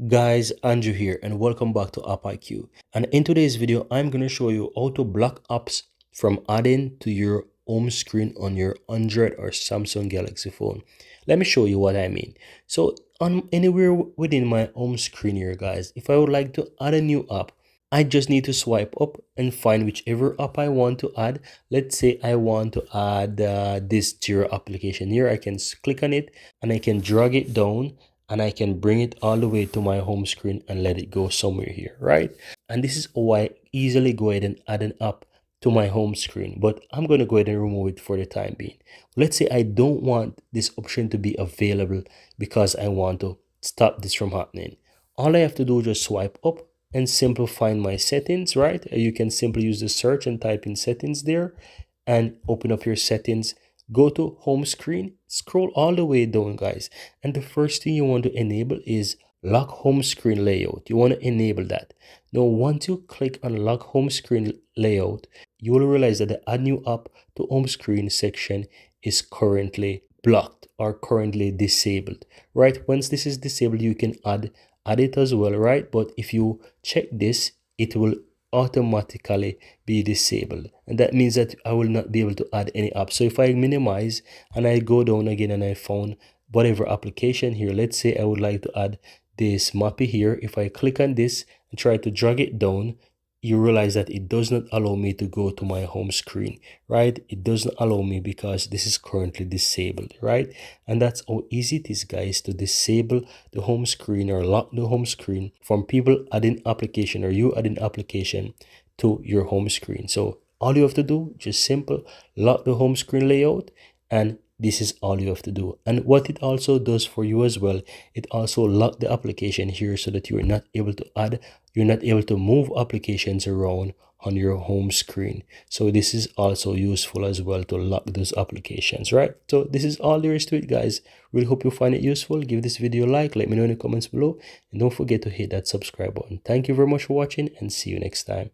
Guys, Andrew here and welcome back to AppIQ. And in today's video, I'm going to show you how to block apps from adding to your home screen on your Android or Samsung Galaxy phone. Let me show you what I mean. So on anywhere within my home screen here, guys, if I would like to add a new app, I just need to swipe up and find whichever app I want to add. Let's say I want to add this Jira application here. I can click on it and I can drag it down and I can bring it all the way to my home screen and let it go somewhere here, right? And this is how I easily go ahead and add an app to my home screen, but I'm going to go ahead and remove it for the time being. Let's say I don't want this option to be available because I want to stop this from happening. All I have to do is just swipe up and simply find my settings, right? You can simply use the search and type in settings there and open up your settings. Go to home screen, scroll all the way down, guys, and the first thing you want to enable is lock home screen layout. You want to enable that. Now once you click on lock home screen layout, you will realize that the add new app to home screen section is currently blocked or currently disabled, right? Once this is disabled, you can add it as well, right? But if you check this, it will automatically be disabled, and that means that I will not be able to add any app. So if I minimize and I go down again and I found whatever application here, let's say I would like to add this mappy here. If I click on this and try to drag it down, you realize that it does not allow me to go to my home screen, right? It doesn't allow me because this is currently disabled, right? And that's how easy it is, guys, to disable the home screen or lock the home screen from people adding application or you adding application to your home screen. So all you have to do, just simple, lock the home screen layout, and this is all you have to do. And what it also does for you as well, it also lock the application here so that you're not able to move applications around on your home screen. So this is also useful as well to lock those applications, right? So this is all there is to it, guys. Really hope you find it useful. Give this video a like, let me know in the comments below, and don't forget to hit that subscribe button. Thank you very much for watching, and see you next time.